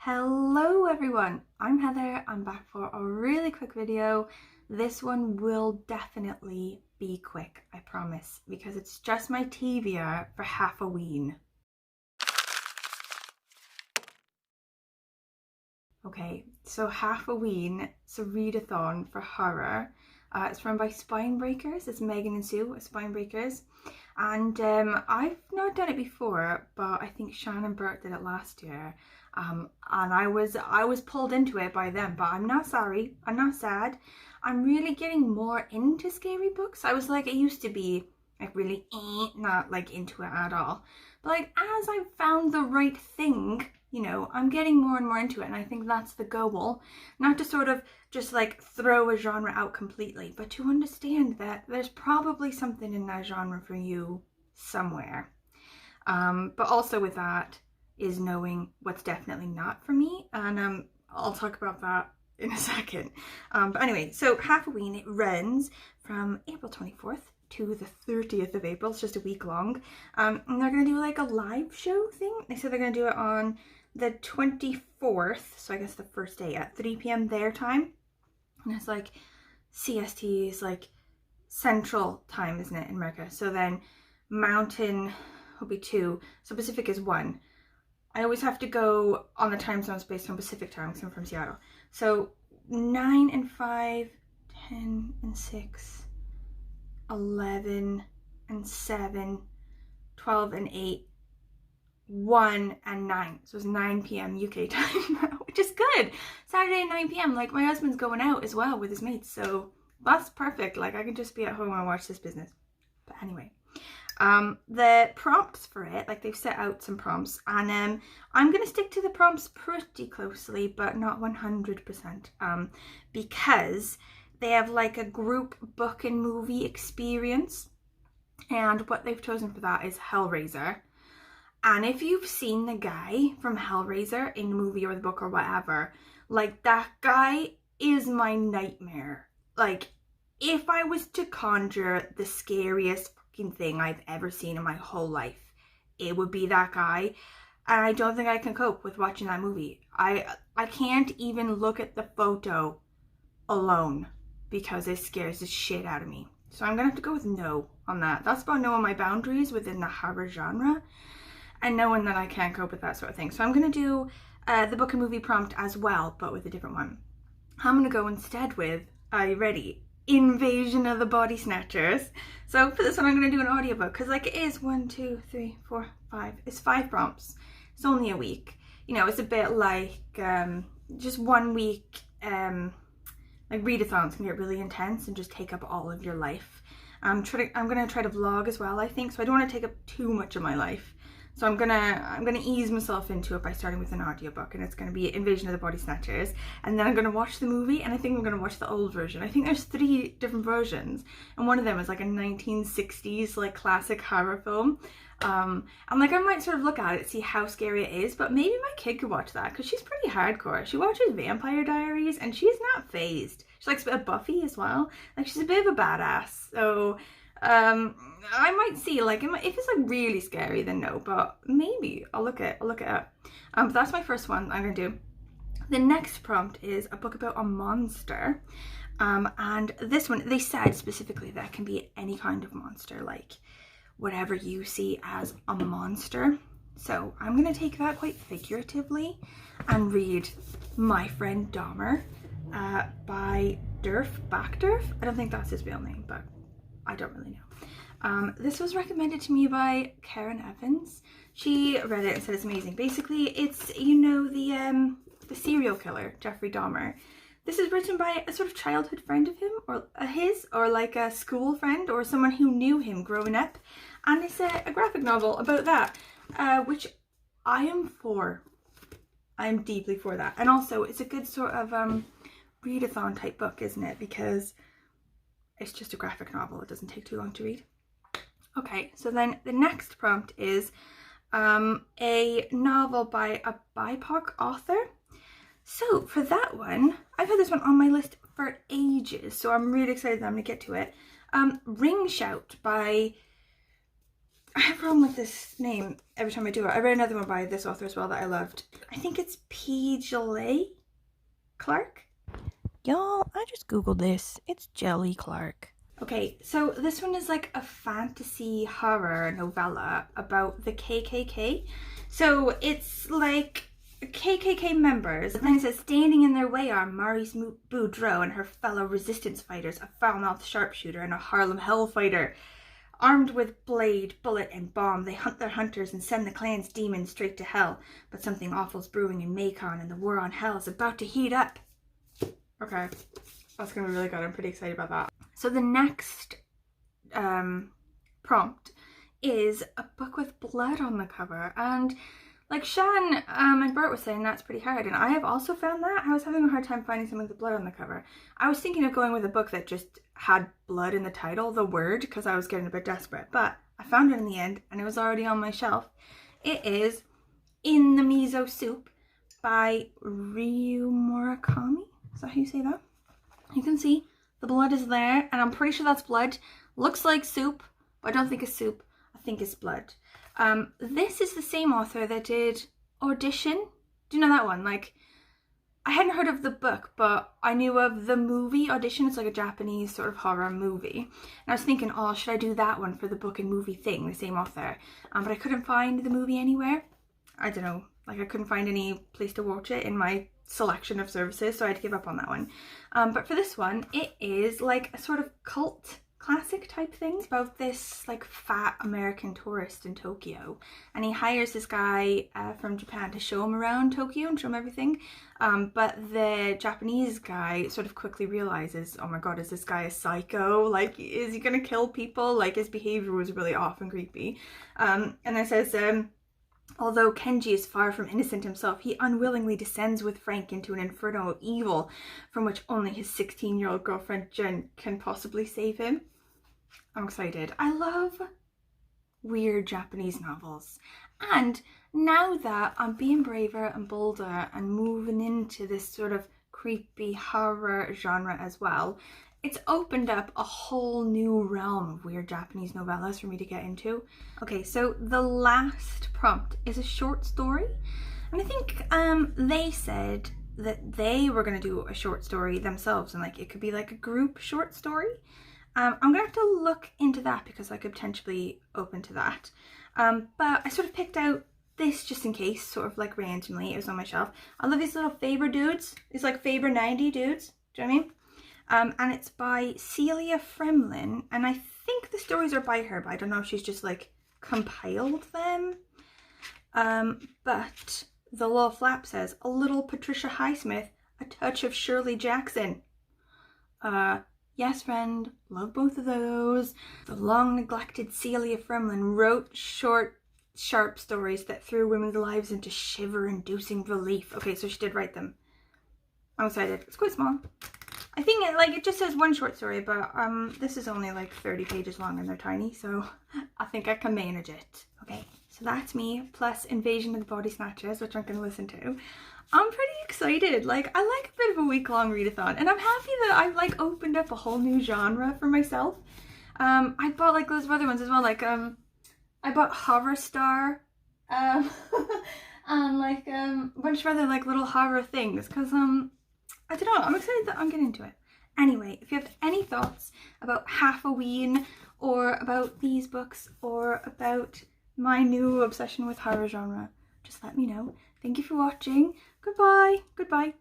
Hello everyone, I'm Heather. I'm back for a really quick video. This one will definitely be quick, I promise, because it's just my TBR for Halfoween. Okay, so Halfoween, it's a readathon for horror. It's run by Spinebreakers. It's Megan and Sue at Spinebreakers. And I've not done it before, but I think Shannon Burt did it last year. And I was pulled into it by them, but I'm not sorry. I'm not sad. I'm really getting more into scary books. I was like, it used to be like really not like into it at all. But like as I've found the right thing, you know, I'm getting more and more into it, and I think that's the goal. Not to sort of just like throw a genre out completely, but to understand that there's probably something in that genre for you somewhere. But also with that is knowing what's definitely not for me, and I'll talk about that in a second. But anyway, so Halfoween, it runs from April 24th to the 30th of April. It's just a week long. And they're going to do like a live show thing. They said they're going to do it on the 24th, so I guess the first day at 3 p.m. their time. And it's like CST is like Central Time, isn't it, in America? So then Mountain will be 2, so Pacific is 1. I always have to go on the time zones based on Pacific time because I'm from Seattle. So 9 and 5, 10 and 6, 11 and 7, 12 and 8, 1 and 9. So it's 9 p.m. UK time now, which is good. Saturday at 9 p.m. Like my husband's going out as well with his mates, so that's perfect. Like I can just be at home and watch this business. But anyway, the prompts for it, like they've set out some prompts, and I'm gonna stick to the prompts pretty closely, but not 100%, because they have like a group book and movie experience, and what they've chosen for that is Hellraiser. And if you've seen the guy from Hellraiser in the movie or the book or whatever, like that guy is my nightmare. Like if I was to conjure the scariest fucking thing I've ever seen in my whole life, it would be that guy. And I don't think I can cope with watching that movie. I can't even look at the photo alone because it scares the shit out of me. So I'm gonna have to go with no on that. That's about knowing my boundaries within the horror genre and knowing that I can't cope with that sort of thing. So I'm gonna do the book and movie prompt as well, but with a different one. I'm gonna go instead with, are you ready? Invasion of the Body Snatchers. So for this one, I'm gonna do an audiobook because like it is 1, 2, 3, 4, 5. It's 5 prompts. It's only a week. You know, it's a bit like just 1 week. Like readathons can get really intense and just take up all of your life. I'm gonna try to vlog as well, I think, so I don't want to take up too much of my life. So I'm gonna ease myself into it by starting with an audiobook, and it's gonna be Invasion of the Body Snatchers, and then I'm gonna watch the movie, and I think I'm gonna watch the old version. I think there's 3 different versions, and one of them is like a 1960s like classic horror film. And like I might sort of look at it, see how scary it is, but maybe my kid could watch that because she's pretty hardcore. She watches Vampire Diaries and she's not phased. She likes a bit of Buffy as well. Like she's a bit of a badass. So I might see like if it's like really scary, then no, but maybe I'll look it up. But that's my first one I'm gonna do. The next prompt is a book about a monster. And this one, they said specifically that it can be any kind of monster, like whatever you see as a monster. So I'm gonna take that quite figuratively and read My Friend Dahmer by Derf, Backderf. I don't think that's his real name, but I don't really know. This was recommended to me by Karen Evans. She read it and said it's amazing. Basically, it's, you know, the serial killer, Jeffrey Dahmer. This is written by a sort of childhood friend of him, or like a school friend, or someone who knew him growing up. And it's a graphic novel about that, which I am for. I am deeply for that. And also, it's a good sort of readathon type book, isn't it? Because it's just a graphic novel. It doesn't take too long to read. Okay, so then the next prompt is a novel by a BIPOC author. So for that one, I've had this one on my list for ages, so I'm really excited that I'm gonna get to it. Ring Shout by I have a problem with this name every time I do it. I read another one by this author as well that I loved. I think it's Djeli Clark. Y'all, I just googled this. It's Djeli Clark. Okay, so this one is like a fantasy horror novella about the KKK. So it's like KKK members. And then it says, standing in their way are Maurice Boudreaux and her fellow resistance fighters, a foul-mouthed sharpshooter and a Harlem hellfighter. Armed with blade, bullet, and bomb, they hunt their hunters and send the clan's demons straight to hell. But something awful's brewing in Macon, and the war on hell is about to heat up. Okay, that's gonna be really good. I'm pretty excited about that. So the next prompt is a book with blood on the cover, and like Shan and Bert was saying, that's pretty hard, and I have also found that. I was having a hard time finding something with blood on the cover. I was thinking of going with a book that just had blood in the title, the word, because I was getting a bit desperate, but I found it in the end, and it was already on my shelf. It is In the Miso Soup by Murakami. Is that how you say that? You can see the blood is there, and I'm pretty sure that's blood. Looks like soup, but I don't think it's soup. I think it's blood. This is the same author that did Audition. Do you know that one? Like, I hadn't heard of the book, but I knew of the movie Audition. It's like a Japanese sort of horror movie. And I was thinking, oh, should I do that one for the book and movie thing, the same author? But I couldn't find the movie anywhere. I don't know. Like, I couldn't find any place to watch it in my selection of services, so I had to give up on that one. But for this one, it is like a sort of cult classic type thing about this like fat American tourist in Tokyo, and he hires this guy from Japan to show him around Tokyo and show him everything, but the Japanese guy sort of quickly realizes, oh my god, is this guy a psycho? Like, is he gonna kill people? Like, his behavior was really off and creepy. And it says, although Kenji is far from innocent himself, he unwillingly descends with Frank into an inferno of evil from which only his 16-year-old girlfriend Jun can possibly save him. I'm excited. I love weird Japanese novels. And now that I'm being braver and bolder and moving into this sort of creepy horror genre as well, it's opened up a whole new realm of weird Japanese novellas for me to get into. Okay, so the last prompt is a short story. And I think they said that they were going to do a short story themselves, and like it could be like a group short story. I'm going to have to look into that because I could potentially open to that. But I sort of picked out this just in case, sort of like randomly. It was on my shelf. I love these little Faber dudes. These like Faber 90 dudes. Do you know what I mean? And it's by Celia Fremlin. And I think the stories are by her, but I don't know if she's just like compiled them. But the little flap says, a little Patricia Highsmith, a touch of Shirley Jackson. Yes, friend, love both of those. The long neglected Celia Fremlin wrote short, sharp stories that threw women's lives into shiver-inducing relief. Okay, so she did write them. I'm excited. It's quite small. I think it just says one short story, but this is only like 30 pages long and they're tiny, so I think I can manage it. Okay, so that's me, plus Invasion of the Body Snatchers, which I'm going to listen to. I'm pretty excited. Like, I like a bit of a week-long readathon, and I'm happy that I've like opened up a whole new genre for myself. I bought like loads of other ones as well, like I bought Horror Star, and like a bunch of other like little horror things, because I don't know, I'm excited that I'm getting into it. Anyway, if you have any thoughts about Halfoween, or about these books, or about my new obsession with horror genre, just let me know. Thank you for watching. Goodbye. Goodbye.